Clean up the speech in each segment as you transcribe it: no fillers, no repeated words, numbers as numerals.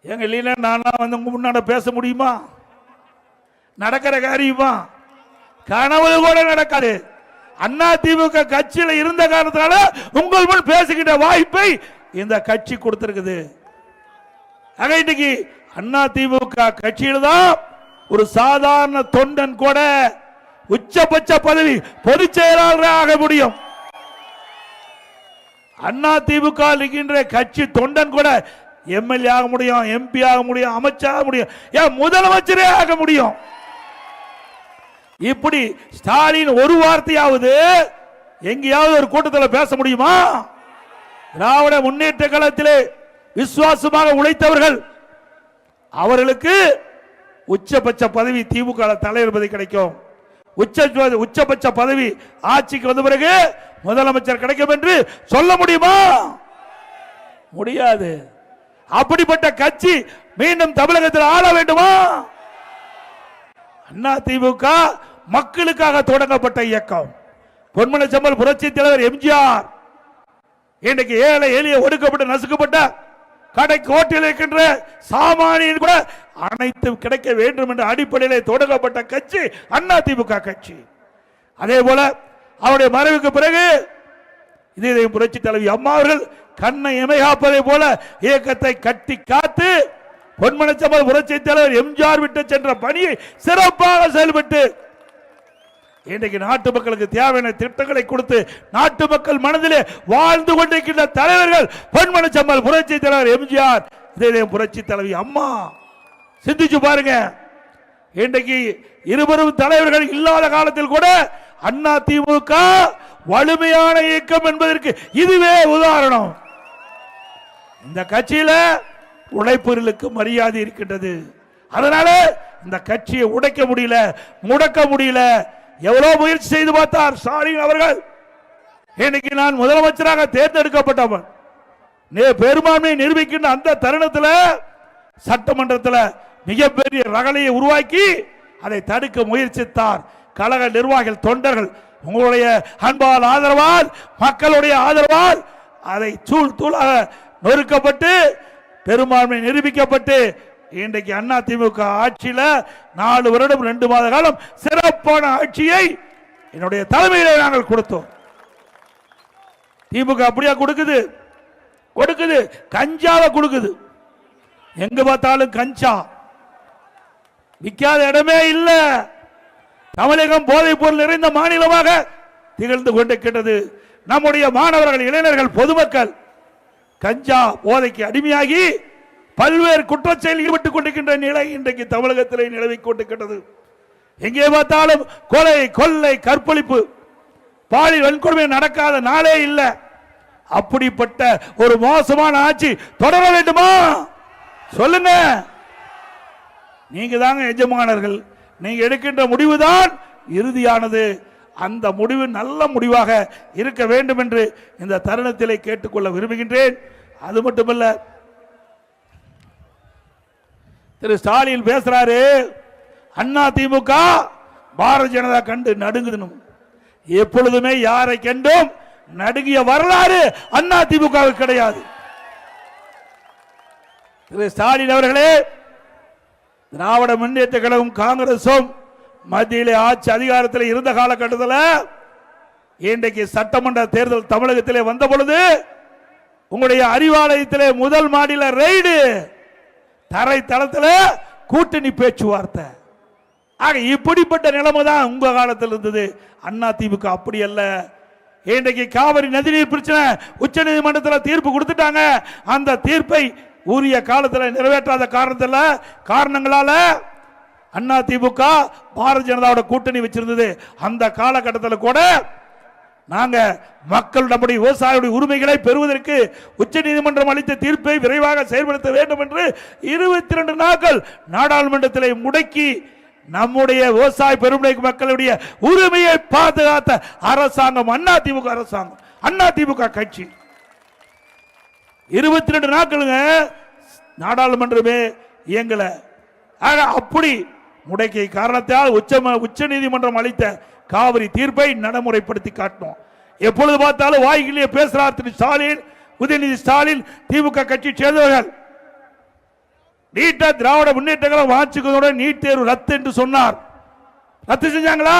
எங்க இல்லைன்னா நானா வந்து உங்க முன்னாடி பேச முடியுமா? நடக்கிற காரியமா? கனவு கூட நடக்காது. அண்ணா திமுக கட்சியில இருந்த காரணத்தால உங்கள் முன் பேசுகின்ற வாய்ப்பை இந்த கட்சி கொடுத்திருக்குது. இன்னைக்கு அண்ணா திமுக கட்சியில தான் ஒரு சாதாரண தொண்டன் கூட உச்சபட்ச பதவி பொதுச் செயலாளராக ஆக முடியும். அண்ணா திமுக இருக்கின்ற கட்சி தொண்டன் கூட எம்எல்ஏ ஆக முடியும், எம்பி ஆக முடியும், அமைச்சராக முடியும், ஏன் முதலமைச்சரே ஆக முடியும். இப்படி ஸ்டாலின் ஒரு வார்த்தையாவது எங்கேயாவது ஒரு கூட்டத்தில் பேச முடியுமா? திராவிட முன்னேற்ற கழகத்திலே விசுவாசமாக உழைத்தவர்கள் அவர்களுக்கு உச்சபட்ச பதவி திமுக தலைவர் பதவி கிடைக்கும். உச்சபட்ச பதவி ஆட்சிக்கு வந்த பிறகு முதலமைச்சர் கிடைக்கும் என்று சொல்ல முடியுமா? முடியாது. அப்படிப்பட்ட கட்சி மீண்டும் தமிழகத்தில் ஆள வேண்டுமா? அண்ணா திமுக மக்களுக்காக தொடங்கப்பட்ட இயக்கம். பொன்மன செம்மல் புரட்சி தலைவர் எம்ஜிஆர் இன்றைக்கு ஏழை எளிய ஒடுக்கப்பட்ட நசுக்கப்பட்ட கடைக்கு ஓட்டில் இருக்கின்ற சாமானியன் கூட அனைத்து கிடைக்க வேண்டும் என்ற அடிப்படையில் தொடங்கப்பட்ட கட்சி அண்ணா திமுக கட்சி. அதே போல அவருடைய மறைவுக்கு பிறகு இதே புரட்சி தலைவி அம்மா அவர்கள் கண்ணை இமையாப்பதை போல இயக்கத்தை கட்டி காத்து பொன்மனச்செம்மல் புரட்சி தலைவர் எம்ஜிஆர் விட்டு சென்ற பணியை சிறப்பாக செயல்பட்டு இன்றைக்கு நாட்டு மக்களுக்கு தேவையான திட்டங்களை கொடுத்து நாட்டு மக்கள் மனதிலே வாழ்ந்து கொண்டிருக்கின்ற தலைவர்கள் பொன்மனச்செம்மல் புரட்சி தலைவர் எம்ஜிஆர், இதே புரட்சி தலைவி அம்மா. சிந்திச்சு பாருங்க. இன்றைக்கு இருவரும் தலைவர்கள் இல்லாத காலத்தில் கூட அண்ணா திமுக வலிமையான இயக்கம் என்பதற்கு இதுவே உதாரணம். இந்த கட்சியில உழைப்பவர்களுக்கு மரியாதை இருக்கின்றது. அதனால இந்த கட்சியை உடைக்க முடியல, முடக்க முடியல. எவ்வளவு முயற்சி செய்து பார்த்தார் ஸ்டாலின் அவர்கள். இன்னைக்கு நான் முதலமைச்சராக தேர்ந்தெடுக்கப்பட்டவன் பெரும்பான்மையை நிரூபிக்கின்ற அந்த தருணத்தில் சட்டமன்றத்தில் மிகப்பெரிய ரகளையை உருவாக்கி அதை தடுக்க முயற்சித்தார் கழக நிர்வாகிகள், தொண்டர்கள். உங்களுடைய அன்பால், ஆதரவால், மக்களுடைய ஆதரவால் அதை தூள் தூளாக நொறுக்கப்பட்டு பெரும்பான்மை நிரூபிக்கப்பட்டு இன்றைக்கு அண்ணா திமுக ஆட்சியில 4 வருடம் 2 மாத காலம் சிறப்பான ஆட்சியை என்னுடைய தலைமையிலே நாங்கள் கொடுத்தோம். திமுக அப்படியா கொடுக்குது? கஞ்சாவை கொடுக்குது. எங்க பார்த்தாலும் கஞ்சா விற்காத இடமே இல்ல. தமிழகம் போதைப் பொருள் நிறைந்த மாநிலமாக திகழ்ந்து கொண்டிருக்கிறது. நம்முடைய மாணவர்கள், இளைஞர்கள், பொதுமக்கள் கஞ்சா போதைக்கு அடிமையாகி பல்வேறு குற்றச்செயலில் ஈடுபட்டுக் கொண்டிருக்கின்ற நிலை இன்றைக்கு தமிழகத்திலே நிலவிக் கொண்டிருக்கிறது. எங்கே பார்த்தாலும் கொலை, கொள்ளை, கற்பழிப்பு, பாலியல் வன்கொடுமை நடக்காத நாளே இல்லை. அப்படிப்பட்ட ஒரு மோசமான ஆட்சி தொடர வேண்டுமா? சொல்லுங்க. நீங்க தாங்க எஜமானர்கள். நீங்க எடுக்கின்ற முடிவுதான் இறுதியானது. அந்த முடிவு நல்ல முடிவாக இருக்க வேண்டும் என்று இந்த தருணத்திலே கேட்டுக்கொள்ள விரும்புகின்றேன். அது மட்டுமல்ல, திரு ஸ்டாலின் பேசுறாரு, அண்ணா திமுக பாரதிய ஜனதா கண்டு நடுங்குது. எப்பொழுதுமே யாரை கண்டும் நடுங்கிய வரலாறு அண்ணா திமுக கிடையாது. திரு ஸ்டாலின் அவர்களே, திராவிட முன்னேற்ற கழகம் காங்கிரசும் மத்தியிலே ஆட்சி அதிகாரத்தில் இருந்த காலகட்டத்தில் இன்றைக்கு சட்டமன்ற தேர்தல் தமிழகத்திலே வந்த பொழுது உங்களுடைய அறிவாலயத்திலே முதல் மாடியில ரெய்டு, தரை தளத்தில் கூட்டணி பேச்சுவார்த்தை. ஆக இப்படிப்பட்ட நிலைமை தான் உங்க காலத்தில் இருந்தது. அண்ணா திமுக அப்படி அல்ல. இன்றைக்கு காவிரி நதிநீர் பிரச்சனை உச்ச நீதிமன்றத்தில் தீர்ப்பு கொடுத்துட்டாங்க. அந்த தீர்ப்பை உரிய காலத்தில் நிறைவேற்றாத காரணங்களால அண்ணா திமுக பாரதிய ஜனதாவோட கூட்டணி வச்சிருந்தது. அந்த காலகட்டத்தில் கூட நாங்க மக்கள் நம்முடைய விவசாயிகளுடைய உரிமைகளை பெறுவதற்கு உச்ச நீதிமன்றம் அளித்த தீர்ப்பை விரைவாக செயல்படுத்த வேண்டும் என்று 22 நாட்கள் நாடாளுமன்றத்தில் முடக்கி நம்முடைய விவசாய பெருமுனை மக்களுடைய உரிமையை பாதுகாத்த அரசாங்கம் அண்ணா திமுக அரசாங்கம், அண்ணா திமுக கட்சி. 22 நாட்களுங்க நாடாளுமன்றமே இயங்கல. அப்படி முடக்கிய காரணத்தால் உச்ச நீதிமன்றம் அளித்த காவிரி தீர்ப்பை நடைமுறைப்படுத்தி காட்டணும். எப்பொழுது பார்த்தாலும் வாய்களிலே பேசுறார் திரு ஸ்டாலின், உதயநிதி ஸ்டாலின், திமுக கட்சி சேர்ந்தவர்கள். நீட்டா திராவிட முன்னேற்ற கழகம் ஆட்சிக்கு நீட் தேர்வு ரத்து என்று சொன்னார். ரத்து செஞ்சாங்களா?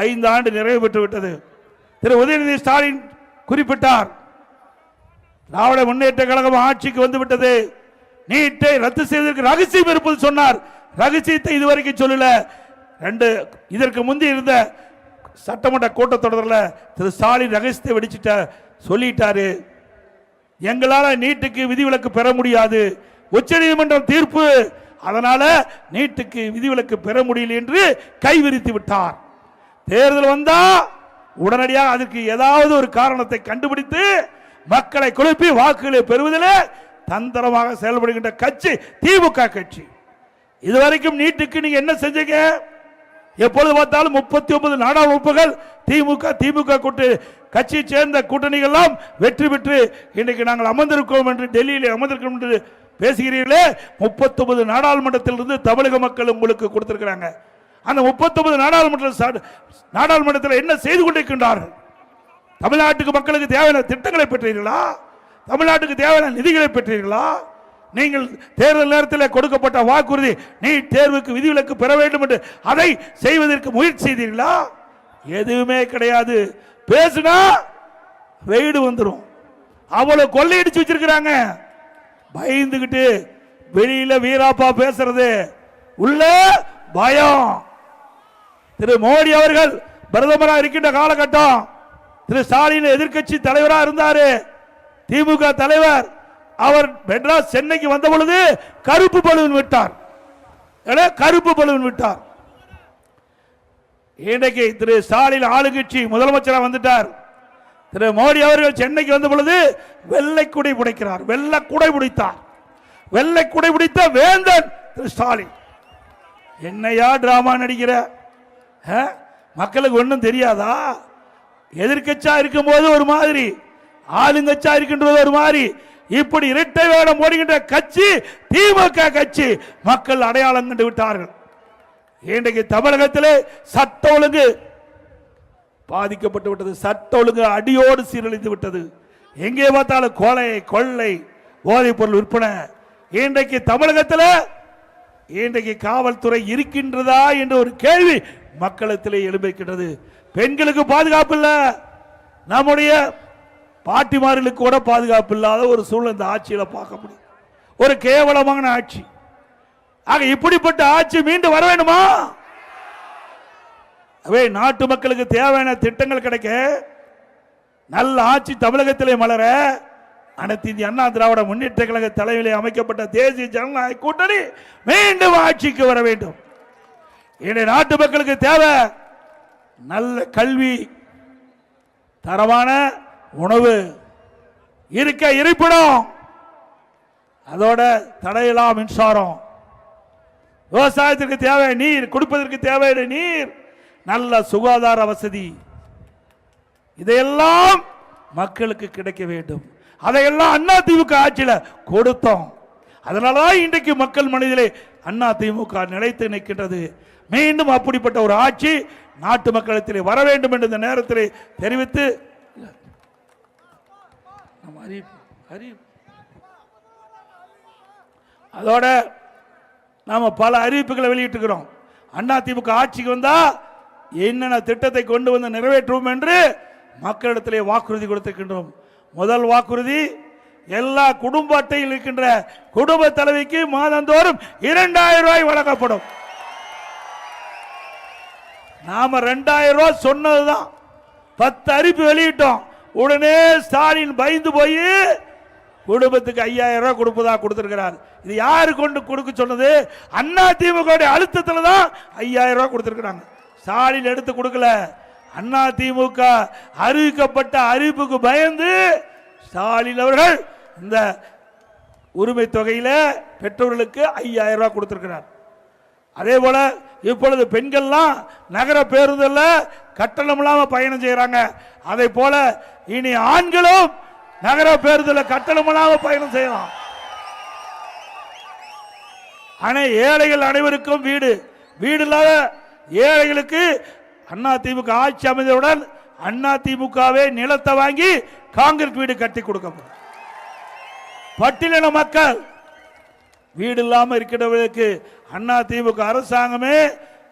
5 ஆண்டு நிறைவு பெற்று விட்டது. திரு உதயநிதி ஸ்டாலின் குறிப்பிட்டார், திராவிட முன்னேற்ற கழகம் ஆட்சிக்கு வந்து விட்டது, நீட்டை ரத்து செய்வதற்கு ரகசியம் இருப்பது சொன்னார். ரகசியத்தை இதுவரைக்கும் சொல்லல. இதற்கு முந்தி இருந்த சட்டமன்ற கூட்டத்தொடரில் திரு ஸ்டாலின் ரகசியத்தை வெடிச்சிட்ட சொல்லிட்டாரு. எங்களால் நீட்டுக்கு விதிவிலக்கு பெற முடியாது, உச்சநீதிமன்றம் தீர்ப்பு, அதனால நீட்டுக்கு விதிவிலக்கு பெற முடியல என்று கைவிரித்து விட்டார். தேர்தல் வந்தா உடனடியாக அதற்கு ஏதாவது ஒரு காரணத்தை கண்டுபிடித்து மக்களை குழப்பி வாக்குகளை பெறுவதில் தந்திரமாக செயல்படுகின்ற கட்சி திமுக கட்சி. இதுவரைக்கும் நீட்டுக்கு நீங்க என்ன செஞ்சீங்க? எப்பொழுது பார்த்தாலும் 39 நாடாளுமன்றங்கள் திமுக கட்சியை சேர்ந்த கூட்டணிகள் எல்லாம் வெற்றி பெற்று இன்றைக்கு நாங்கள் அமர்ந்திருக்கோம் என்று டெல்லியில் அமர்ந்திருக்கோம் என்று பேசுகிறீர்களே. 39 நாடாளுமன்றத்திலிருந்து தமிழக மக்கள் உங்களுக்கு கொடுத்திருக்கிறாங்க. அந்த 39 நாடாளுமன்றத்தில் என்ன செய்து கொண்டிருக்கின்றார்கள்? தமிழ்நாட்டுக்கு மக்களுக்கு தேவையான திட்டங்களை பெற்றீர்களா? தமிழ்நாட்டுக்கு தேவையான நிதிகளை பெற்றீர்களா? நீங்கள் தேர்தல் நேரத்தில் கொடுக்கப்பட்ட வாக்குறுதி நீட் தேர்வுக்கு விதிவிலக்கு பெற வேண்டும் என்று அதை செய்வதற்கு முயற்சி செய்தீர்களா? எதுவுமே கிடையாது. பேசுனா வெயிடு வந்துடும். அவ்வளவு கொள்ளையடிச்சு வச்சிருக்கிறாங்க. பயந்துகிட்டு வெளியில வீராப்பா பேசுறது, உள்ள பயம். திரு மோடி அவர்கள் பிரதமராக இருக்கின்ற காலகட்டம் திரு ஸ்டாலின் எதிர்கட்சி தலைவராக இருந்தாரு. திமுக தலைவர் அவர் மெட்ராஸ் சென்னைக்கு வந்த பொழுது கருப்பு பலூன் விட்டார். கருப்பு பலூன் விட்டார். இன்றைக்கு திரு ஸ்டாலின் ஆளுங்கட்சி முதலமைச்சராக வந்துட்டார். திரு மோடி அவர்கள் சென்னைக்கு வந்த பொழுது வெள்ளை குடை பிடிக்கிறார். வெள்ளை குடை பிடித்தார். வெள்ளை குடை பிடித்த வேந்தன் திரு ஸ்டாலின். என்னையா டிராமா நடிக்கிற? மக்களுக்கு ஒன்றும் தெரியாதா? எதிர்கட்சியா இருக்கும் போது ஒரு மாதிரி, ஆளுங்கட்சியா இருக்கின்றது ஒரு மாதிரி, இப்படி இரட்டை வேடம் போடுகின்ற கட்சி திமுக கட்சி. மக்கள் அடையாளம் கண்டு விட்டார்கள். இன்றைக்கு தமிழகத்திலே சட்ட ஒழுங்கு பாதிக்கப்பட்டு விட்டது. சட்ட ஒழுங்கு அடியோடு சீரழிந்து விட்டது. எங்கே பார்த்தாலும் கொலை, கொள்ளை, போதைப் பொருள் விற்பனை. இன்றைக்கு தமிழகத்தில் இன்றைக்கு காவல்துறை இருக்கின்றதா என்ற ஒரு கேள்வி மக்களிடத்திலே எழும்பிருக்கின்றது. பெண்களுக்கு பாதுகாப்பு இல்லை. நம்முடைய பாட்டிமார்களுக்கு கூட பாதுகாப்பு இல்லாத ஒரு சூழ்நிலை இந்த ஆட்சியில பார்க்க முடியும். ஒரு கேவலமான ஆட்சி. ஆக இப்படிப்பட்ட ஆட்சி மீண்டும் வர வேண்டுமா? நாட்டு மக்களுக்கு தேவையான திட்டங்கள் கிடைக்க, நல்ல ஆட்சி தமிழகத்திலே மலர அனைத்து இந்திய அண்ணா திராவிட முன்னேற்ற கழக தலைமையிலே அமைக்கப்பட்ட தேசிய ஜனநாயக கூட்டணி மீண்டும் ஆட்சிக்கு வர வேண்டும். நாட்டு மக்களுக்கு தேவை நல்ல கல்வி, தரமான உணவு, இருக்க இருப்பிடம், அதோட தடையில்லா மின்சாரம், விவசாயத்திற்கு தேவை நீர், குடிப்பதற்கு தேவையான நீர், நல்ல சுகாதார வசதி, இதையெல்லாம் மக்களுக்கு கிடைக்க வேண்டும். அதையெல்லாம் அண்ணா திமுக ஆட்சியில கொடுத்தோம். அதனாலதான் இன்றைக்கு மக்கள் மனதிலே அண்ணா திமுக நிலைத்து நிற்கின்றது. மீண்டும் அப்படிப்பட்ட ஒரு ஆட்சி நாட்டு மக்களிடத்திலே வர வேண்டும் என்று இந்த நேரத்திலே தெரிவித்து அதோட நாம பல அறிவிப்புகளை வெளியிட்டிருக்கிறோம். அண்ணா திமுக ஆட்சிக்கு வந்தா என்னென்ன திட்டத்தை கொண்டு வந்து நிறைவேற்றுவோம் என்று மக்களிடத்திலே வாக்குறுதி கொடுத்திருக்கின்றோம். முதல் வாக்குறுதி, எல்லா குடும்ப அட்டையில் இருக்கின்ற குடும்ப தலைவிக்கு மாதந்தோறும் 2000 ரூபாய் வழங்கப்படும். நாம 2000 ரூபாய் சொன்னதுதான். 10 அறிவிப்பு வெளியிட்டோம். உடனே ஸ்டாலின் பயந்து போய் குடும்பத்துக்கு 5000 ரூபாய் கொடுப்பதா கொடுத்திருக்கிறார். இது யாரு கொண்டு கொடுக்க சொன்னது? அண்ணா திமுக அழுத்தத்தில் தான் 5000 ரூபாய் கொடுத்திருக்கிறாங்க. ஸ்டாலின் எடுத்து கொடுக்கல. அண்ணா திமுக அறிவிக்கப்பட்ட அறிவிப்புக்கு பயந்து ஸ்டாலின் அவர்கள் இந்த உரிமை தொகையில பெற்றோர்களுக்கு 5000 ரூபாய் கொடுத்திருக்கிறார். அதே போல இப்பொழுது பெண்கள்லாம் நகர பேருந்துல கட்டணம் இல்லாம பயணம் செய்யறாங்க. அதே போல இனி ஆண்களும் நகர பேருந்துல கட்டணம் இல்லாம பயணம் செய்யலாம். ஆனா ஏழைகள் அனைவருக்கும் வீடு, வீடு இல்லாத ஏழைகளுக்கு அண்ணா திமுக ஆட்சி அமைந்தவுடன் அண்ணா திமுகவே நிலத்தை வாங்கி காங்கிரீட் வீடு கட்டி கொடுக்கப்படும். பட்டியலின மக்கள் வீடு இல்லாமல் இருக்கிறவர்களுக்கு அண்ணா திமுக அரசாங்கமே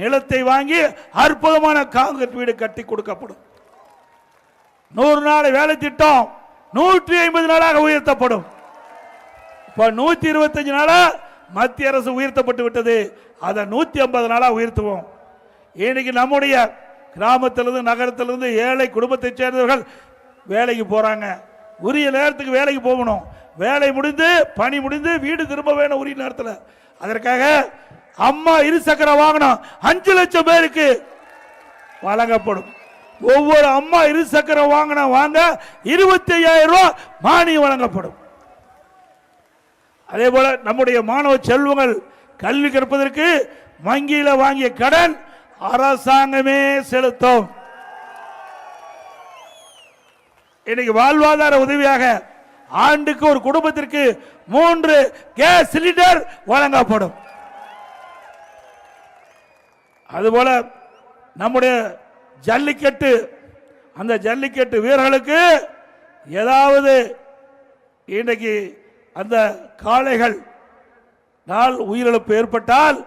நிலத்தை வாங்கி அற்புதமான காங்கிரீட் வீடு கட்டி கொடுக்கப்படும். 100 நாள் வேலை திட்டம் 150 நாளாக உயர்த்தப்படும். இப்ப 125 நாளா மத்திய அரசு உயர்த்தப்பட்டு விட்டது. அதை 150 நாளா உயர்த்துவோம். இன்னைக்கு நம்முடைய கிராமத்திலிருந்து நகரத்திலிருந்து ஏழை குடும்பத்தை சேர்ந்தவர்கள் வேலைக்கு போறாங்க. உரிய நேரத்துக்கு வேலைக்கு போகணும். வேலை முடிந்து பணி முடிந்து வீடு திரும்ப வேணும் உரிய நேரத்தில். அதற்காக அம்மா இருசக்கர வாகனம் 5 லட்சம் பேருக்கு வழங்கப்படும். ஒவ்வொரு அம்மா இருசக்கர வாகனம் வாங்க 25,000 ரூபாய் மானியம் வழங்கப்படும். அதே போல நம்முடைய மாணவ செல்வங்கள் கல்வி கற்பதற்கு வங்கியில வாங்கிய கடன் அரசாங்கமே செலுத்தும். இன்னைக்கு வாழ்வாதார உதவியாக ஆண்டுக்கு ஒரு குடும்பத்திற்கு 3 கேஸ் சிலிண்டர் வழங்கப்படும். அதுபோல நம்முடைய ஜல்லிக்கட்டு, அந்த ஜல்லிக்கட்டு வீரர்களுக்கு ஏதாவது இன்றைக்கு அந்த காளைகள் நாள் உயிரிழப்பு ஏற்பட்டால்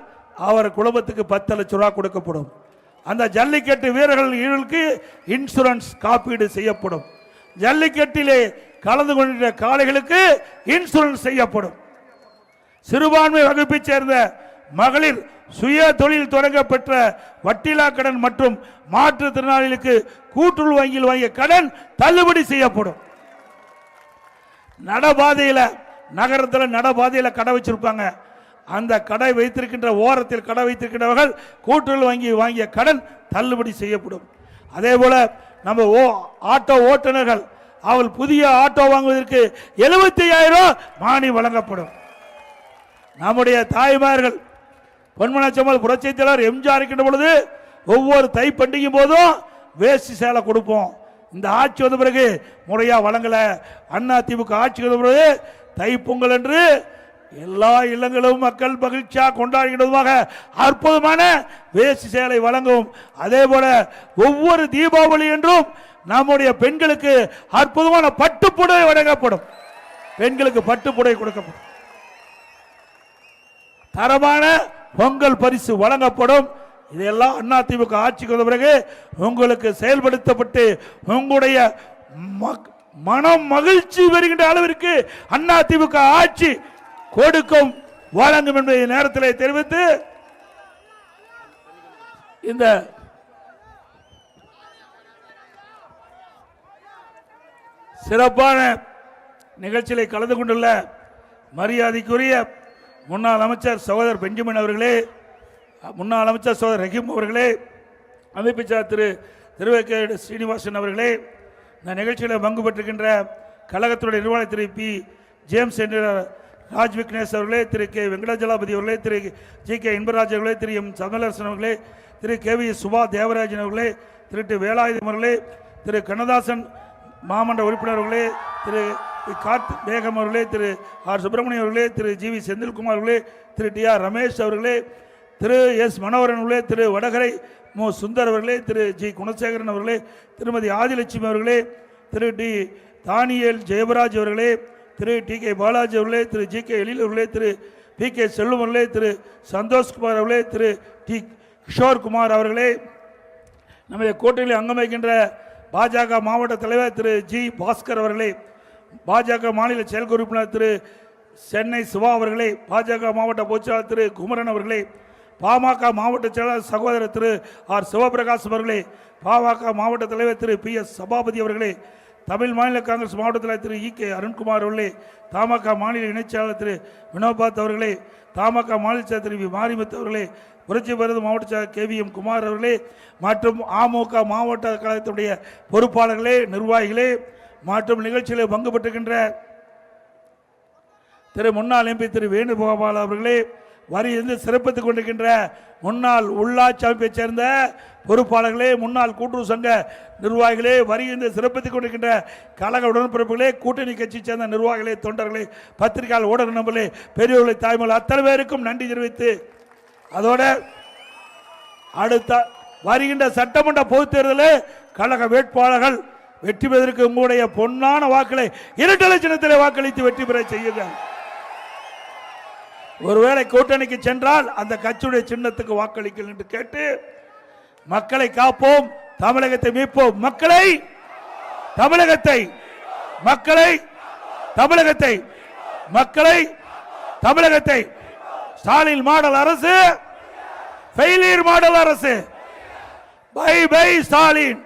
அவர் குடும்பத்துக்கு 10 லட்சம் ரூபாய் கொடுக்கப்படும். அந்த ஜல்லிக்கட்டு வீரர்களுக்கு இன்சூரன்ஸ் காப்பீடு செய்யப்படும். ஜல்லிக்கட்டிலே கலந்து கொண்ட காளைகளுக்கு இன்சூரன்ஸ் செய்யப்படும். சிறுபான்மை வகுப்பை சேர்ந்த மகளிர் சுய தொழில் தொடங்க பெற்ற வட்டிலா கடன் மற்றும் மாற்றுத்திறனாளிகளுக்கு கூட்டுறவு வங்கியில் வாங்கிய கடன் தள்ளுபடி செய்யப்படும். நடபாதையில் நகரத்தில் நடபாதையில் கடை வச்சிருப்பாங்க. அந்த கடை வைத்திருக்கின்ற ஓரத்தில் கடை வைத்திருக்கின்றவர்கள் கூட்டுறவு வங்கி வாங்கிய கடன் தள்ளுபடி செய்யப்படும். அதே போல நம்ம ஆட்டோ ஓட்டுநர்கள் அவள் புதிய ஆட்டோ வாங்குவதற்கு 75,000 மானியம் வழங்கப்படும். நம்முடைய தாய்மார்கள் பொன்மனச்செம்மல் புரட்சித் தலைவர் எம்ஜிஆர் இருக்கின்ற பொழுது ஒவ்வொரு தை பண்டிகை போதும் வேஷ்டி சேலை கொடுப்போம். இந்த ஆட்சி வந்த பிறகு முறையா வழங்கல. அண்ணா திமுக ஆட்சி வந்த பிறகு தை பொங்கல் என்று எல்லா இல்லங்களும் மக்கள் மகிழ்ச்சியாக கொண்டாடுகின்றதுமாக அற்புதமான வேஷ்டி சேலை வழங்கும். அதே போல ஒவ்வொரு தீபாவளி என்றும் நம்முடைய பெண்களுக்கு அற்புதமான பட்டுப்புடவை வழங்கப்படும். பெண்களுக்கு பட்டுப்புடவை கொடுக்கப்படும். தரமான பொங்கல் பரிசு வழங்கப்படும். இதெல்லாம் அண்ணா திமுக ஆட்சிக்கு வந்த பிறகு உங்களுக்கு செயல்படுத்தப்பட்டு உங்களுடைய மனம் மகிழ்ச்சி வருகின்ற அளவிற்கு அண்ணா திமுக ஆட்சி கொடுக்கும் வழங்கும் என்பதை நேரத்தில் தெரிவித்து இந்த சிறப்பான நிகழ்ச்சியில் கலந்து கொண்டுள்ள மரியாதைக்குரிய முன்னாள் அமைச்சர் சகோதரர் பெஞ்சமின் அவர்களே, முன்னாள் அமைச்சர் சகோதரர் ரஹீம் அவர்களே, அமைப்பிச்சார் திரு திருவேற்காடு ஸ்ரீனிவாசன் அவர்களே, இந்த நிகழ்ச்சியில் பங்கு பெற்றிருக்கின்ற கழகத்துடைய நிர்வாக திரு பி ஜேம்ஸ் என்ற ராஜ் விக்னேஷ் அவர்களே, திரு கே வெங்கடாஜலாபதி அவர்களே, திரு ஜி கே இன்பராஜ் அவர்களே, திரு எம் சமலரசன் அவர்களே, திரு கே வி சுபா தேவராஜன் அவர்களே, திரு டி வேலாயுதம் அவர்களே, திரு கண்ணதாசன் மாமன்ற உறுப்பினர் அவர்களே, திரு கார்த் பேகம் அவர்களே, திரு ஆர் சுப்பிரமணியம் அவர்களே, திரு ஜி வி செந்தில்குமார் அவர்களே, திரு டி ஆர் ரமேஷ் அவர்களே, திரு எஸ் மனோகரன் அவர்களே, திரு வடகரை மு சுந்தர் அவர்களே, திரு ஜி குணசேகரன் அவர்களே, திருமதி ஆதிலட்சுமி அவர்களே, திரு டி தானியல் ஜெயபராஜ் அவர்களே, திரு டி கே பாலாஜி அவர்களே, திரு ஜி கே எழில் அவர்களே, திரு பி கே செல்வம் அவர்களே, திரு சந்தோஷ்குமார் அவர்களே, திரு டி கிஷோர்குமார் அவர்களே, நம்முடைய கூட்டணியில் அங்கம் வகிக்கின்ற பாஜக மாவட்ட தலைவர் திரு ஜி பாஸ்கர் அவர்களே, பாஜக மாநில செயல் உறுப்பினர் திரு சென்னை சிவா அவர்களே, பாஜக மாவட்ட பொதுச்செயலாளர் திரு குமரன் அவர்களே, பாமக மாவட்ட செயலாளர் சகோதரர் திரு ஆர் சிவபிரகாஷ் அவர்களே, பாமக மாவட்ட தலைவர் திரு பி எஸ் சபாபதி அவர்களே, தமிழ் மாநில காங்கிரஸ் மாவட்ட தலைவர் திரு இ கே அருண்குமார் அவர்களே, தமாக மாநில இணைச்செயலாளர் திரு வினோபாத் அவர்களே, தமாக மாநில செயலர் திரு வி மாரிமுத்து அவர்களே, புரட்சி பாரத மாவட்ட செயலர் கே வி எம் குமார் அவர்களே மற்றும் அமமுக மாவட்ட கழகத்துடைய பொறுப்பாளர்களே, நிர்வாகிகளே மற்றும் நிகழ்ச்சியில் பங்கு பெற்றுகின்ற திரு முன்னாள் எம்பி திரு வேணுகோபால் அவர்களே, வரியிலிருந்து சிறப்பித்துக் கொண்டிருக்கின்ற முன்னாள் உள்ளாட்சி அமைப்பை சேர்ந்த பொறுப்பாளர்களே, முன்னாள் கூட்டுறவு சங்க நிர்வாகிகளே, வரியிலிருந்து சிறப்பித்துக் கொண்டிருக்கின்ற கழக உடன்பிறப்புகளே, கூட்டணி கட்சி சேர்ந்த நிர்வாகிகளே, தொண்டர்களே, பத்திரிகையாளர் ஊடக நண்பர்களே, பெரியவர்களை தாய்மொழி அத்தனை பேருக்கும் நன்றி தெரிவித்து அதோட அடுத்த வருகின்ற சட்டமன்ற பொதுத் தேர்தலில் கழக வேட்பாளர்கள் வெற்றி பெறுவதற்கு உங்களுடைய பொன்னான வாக்களை இரட்டை சின்னத்திலே வாக்களித்து வெற்றி பெற செய்யுங்கள். ஒருவேளை கூட்டணிக்கு சென்றால் அந்த கட்சியுடைய சின்னத்துக்கு வாக்களிக்கல் என்று கேட்டு மக்களை காப்போம், தமிழகத்தை மீட்போம். மக்களை தமிழகத்தை மக்களை தமிழகத்தை மக்களை தமிழகத்தை ஸ்டாலின் மாடல் அரசு, ஃபெயிலியர் மாடல் அரசு. Bye bye Stalin.